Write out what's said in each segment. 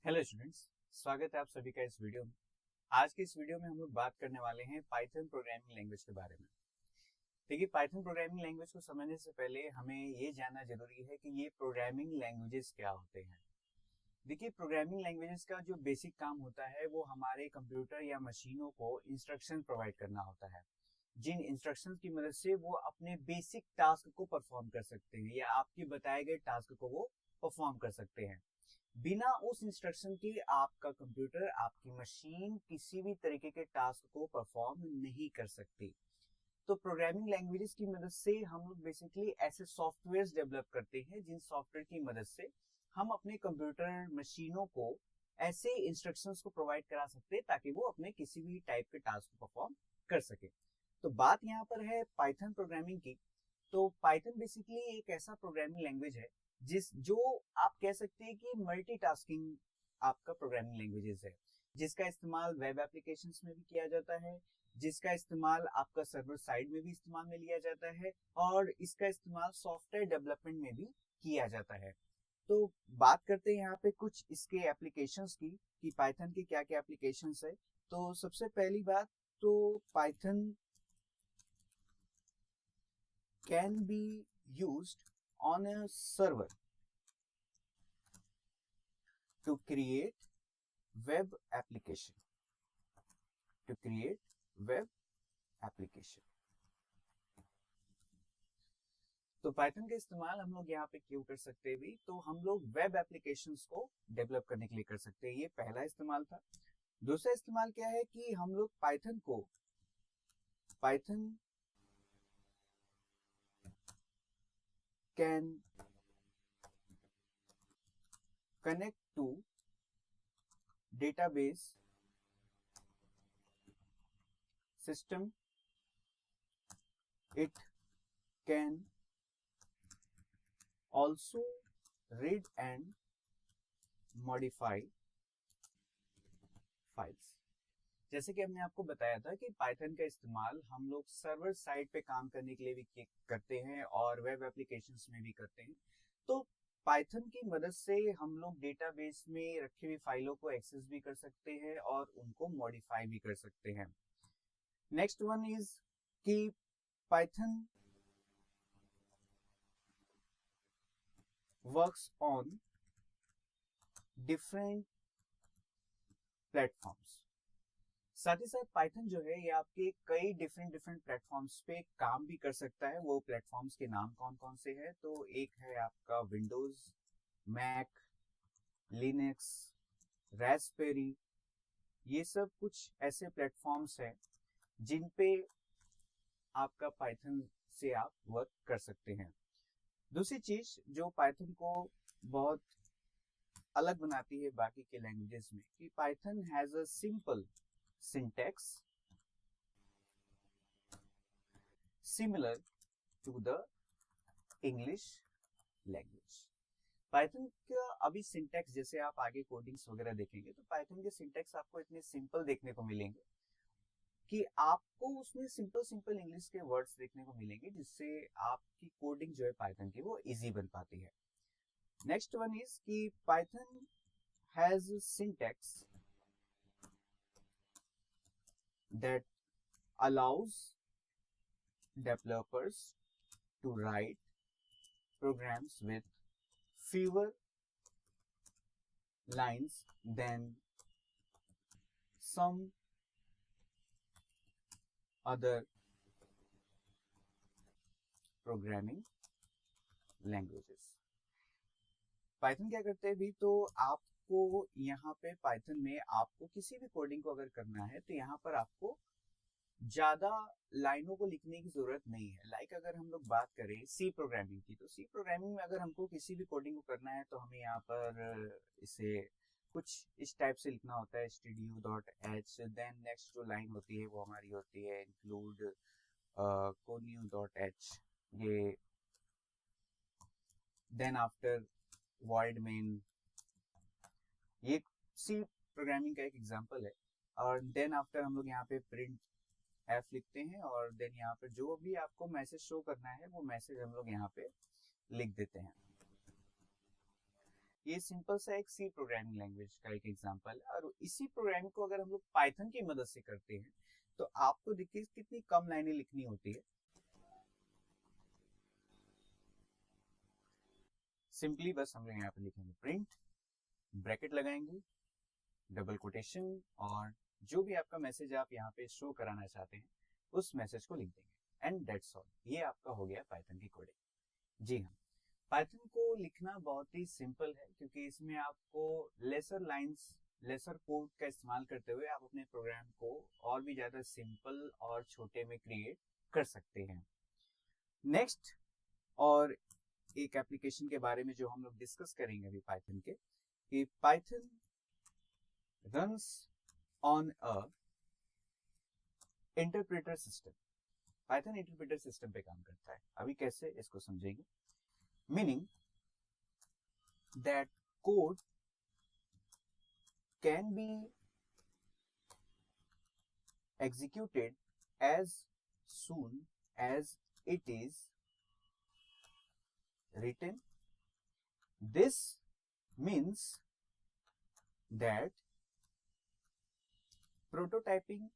Hello students, स्वागत है आप सभी का इस वीडियो में। आज के इस वीडियो में हम लोग बात करने वाले हैं पाइथन प्रोग्रामिंग लैंग्वेज के बारे में। देखिए, पाइथन प्रोग्रामिंग लैंग्वेज को समझने से पहले हमें ये जानना जरूरी है कि ये प्रोग्रामिंग लैंग्वेजेस क्या होते हैं। देखिए, प्रोग्रामिंग लैंग्वेजेस का जो बेसिक काम होता है वो हमारे कंप्यूटर या मशीनों को इंस्ट्रक्शन प्रोवाइड करना होता है, जिन इंस्ट्रक्शंस की मदद से वो अपने बेसिक टास्क को परफॉर्म कर सकते हैं या आपके बताए गए टास्क को वो परफॉर्म कर सकते हैं। बिना उस इंस्ट्रक्शन के आपका कंप्यूटर, आपकी मशीन किसी भी तरीके के टास्क को परफॉर्म नहीं कर सकती। तो प्रोग्रामिंग लैंग्वेजेस की मदद से हम लोग बेसिकली ऐसे सॉफ्टवेयर्स डेवलप करते हैं जिन सॉफ्टवेयर की मदद से हम अपने कंप्यूटर मशीनों को ऐसे इंस्ट्रक्शंस को प्रोवाइड करा सकते हैं ताकि वो अपने किसी भी टाइप के टास्क को परफॉर्म कर सके। तो बात यहाँ पर है पाइथन प्रोग्रामिंग की। तो पाइथन बेसिकली एक ऐसा प्रोग्रामिंग लैंग्वेज है जो आप कह सकते हैं कि मल्टीटास्किंग आपका प्रोग्रामिंग लैंग्वेजेस है, जिसका इस्तेमाल वेब एप्लीकेशंस में भी किया जाता है, जिसका इस्तेमाल आपका सर्वर साइड में भी इस्तेमाल में लिया जाता है और इसका इस्तेमाल सॉफ्टवेयर डेवलपमेंट में भी किया जाता है। तो बात करते हैं यहाँ पे कुछ इसके एप्लीकेशंस की कि पाइथन के क्या क्या एप्लीकेशंस है। तो सबसे पहली बात, तो Python can be used on a server to create web application to create web application। तो पाइथन का इस्तेमाल हम लोग यहाँ पे क्यों कर सकते हैं भी, तो हम लोग वेब एप्लीकेशंस को डेवलप करने के लिए कर सकते हैं। ये पहला इस्तेमाल था। दूसरा इस्तेमाल क्या है कि हम लोग Python can connect to database system. It can also read and modify files। जैसे कि हमने आपको बताया था कि पाइथन का इस्तेमाल हम लोग सर्वर साइड पे काम करने के लिए भी करते हैं और वेब एप्लीकेशंस में भी करते हैं। तो पाइथन की मदद से हम लोग डेटाबेस में रखी हुई फाइलों को एक्सेस भी कर सकते हैं और उनको मॉडिफाई भी कर सकते हैं। नेक्स्ट वन इज कि Python works on different platforms. साथ ही साथ पाइथन जो है ये आपके कई डिफरेंट प्लेटफॉर्म्स पे काम भी कर सकता है। वो प्लेटफॉर्म्स के नाम कौन कौन से हैं, तो एक है आपका विंडोज, मैक, लिनक्स, रास्पबेरी। ये सब कुछ ऐसे प्लेटफॉर्म्स हैं जिन पे आपका पाइथन से आप वर्क कर सकते हैं। दूसरी चीज जो पाइथन को बहुत अलग बनाती है बाकी के लैंग्वेजेस में, कि Python has a simple syntax similar to the English language। Python का अभी सिंटैक्स, जैसे आप आगे कोडिंग्स वगैरह देखेंगे तो पाइथन के सिंटैक्स आपको इतने सिंपल देखने को मिलेंगे कि आपको उसमें सिंपल सिंपल इंग्लिश के वर्ड्स देखने को मिलेंगे, जिससे आपकी कोडिंग जो है पाइथन की वो इजी बन पाती है। नेक्स्ट वन इज कि Python has syntax that allows developers to write programs with fewer lines than some other programming languages। Python क्या करते हैं भी, तो आपको यहाँ पे पाइथन में आपको किसी भी कोडिंग को अगर करना है तो यहाँ पर आपको ज्यादा लाइनों को लिखने की जरूरत नहीं है। लाइक अगर हम लोग बात करें सी प्रोग्रामिंग की, तो सी प्रोग्रामिंग में अगर हमको किसी भी कोडिंग को करना है तो हमें यहाँ पर इसे कुछ इस टाइप से लिखना होता है, stdu.h। देन नेक्स्ट जो लाइन होती है वो हमारी होती है include connew.h। ये देन आफ्टर void main। ये सी प्रोग्रामिंग का एक एग्जांपल है। और देन आफ्टर हम लोग यहाँ पे प्रिंट एफ लिखते हैं और देन यहाँ पे जो भी आपको मैसेज शो करना है वो मैसेज हम लोग यहाँ पे लिख देते हैं। ये सिंपल सा एक सी प्रोग्रामिंग लैंग्वेज का एक एग्जांपल है, और इसी प्रोग्रामिंग को अगर हम लोग पाइथन की मदद से करते हैं तो आपको देखिए कितनी कम लाइनें लिखनी होती है। सिंपली बस हम लोग यहाँ पे लिखेंगे प्रिंट, ब्रैकेट लगाएंगे, डबल कोटेशन, और जो भी आपका मैसेज आप यहाँ पे शो कराना चाहते हैं उस मैसेज को लिख देंगे, एंड दैट्स ऑल। ये आपका हो गया पाइथन की कोडिंग। जी हाँ, पाइथन को लिखना बहुत ही सिंपल है, क्योंकि इसमें आपको लेसर लाइंस, लेसर कोड का इस्तेमाल करते हुए आप अपने प्रोग्राम को और भी ज्यादा सिंपल और छोटे में क्रिएट कर सकते हैं। नेक्स्ट और एक एप्लीकेशन के बारे में जो हम लोग डिस्कस करेंगे अभी पाइथन के, कि Python runs on a interpreter system. Python interpreter system पे काम करता है। अभी कैसे, इसको समझेंगे। Meaning that code can be executed as soon as it is written. This means that prototyping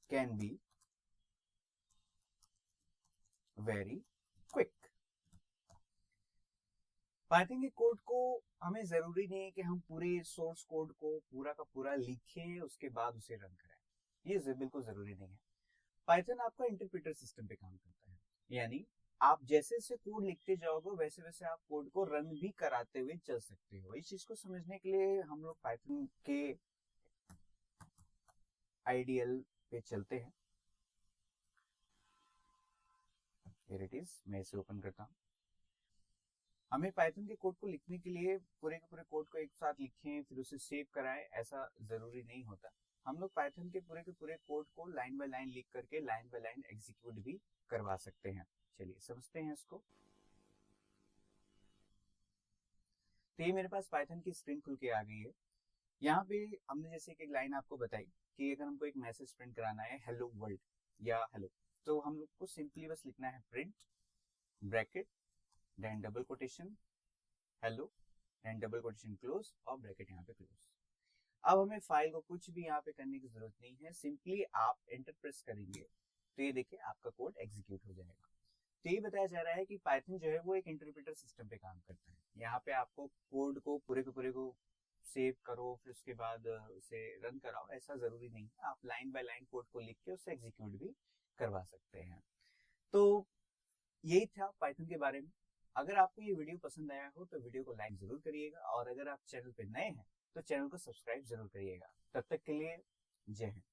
can be very quick. Python के कोड को हमें जरूरी नहीं है कि हम पूरे सोर्स कोड को पूरा का पूरा लिखें उसके बाद उसे रन करें, ये बिल्कुल जरूरी नहीं है। पाइथन आपका इंटरप्रेटर सिस्टम पे काम करता है, यानी आप जैसे जैसे कोड लिखते जाओगे वैसे वैसे आप कोड को रन भी कराते हुए चल सकते हो। इस चीज को समझने के लिए हम लोग पाइथन के आइडियल पे चलते हैं। Here it is, मैं इसे ओपन करता हूँ। हमें पाइथन के कोड को लिखने के लिए पूरे के पूरे कोड को एक साथ लिखें फिर उसे सेव कराएं, ऐसा जरूरी नहीं होता। हम लोग पाइथन के पूरे कोड को लाइन बाय लाइन लिख करके लाइन बाय लाइन एग्जीक्यूट भी करवा सकते हैं। चलिए समझते हैं इसको। तो ये मेरे पास पाइथन की स्क्रीन खुल के आ गई है। यहाँ पे हमने जैसे एक लाइन आपको बताई कि अगर हमको एक मैसेज प्रिंट कराना है हेलो वर्ल्ड या हेलो, तो हम लोग को सिंपली बस लिखना है print, bracket, then double quotation, hello, then double quotation close, और ब्रैकेट यहाँ पे क्लोज। अब हमें फाइल को कुछ भी यहाँ पे करने की जरूरत नहीं है, सिंपली आप एंटर प्रेस करेंगे तो ये देखिए आपका कोड एग्जीक्यूट हो जाएगा। तो ये बताया जा रहा है कि पाइथन जो है वो एक इंटरप्रेटर सिस्टम पे काम करता है। यहाँ पे आपको कोड को पूरे के पूरे को सेव करो फिर उसके बाद उसे रन कराओ, ऐसा जरूरी नहीं है। आप लाइन बाय लाइन कोड को लिख के उसे एग्जीक्यूट भी करवा सकते हैं। तो यही था पाइथन के बारे में। अगर आपको ये वीडियो पसंद आया हो तो वीडियो को लाइक जरूर करिएगा, और अगर आप चैनल पे नए हैं तो चैनल को सब्सक्राइब जरूर करिएगा। तब तक के लिए जय हिंद।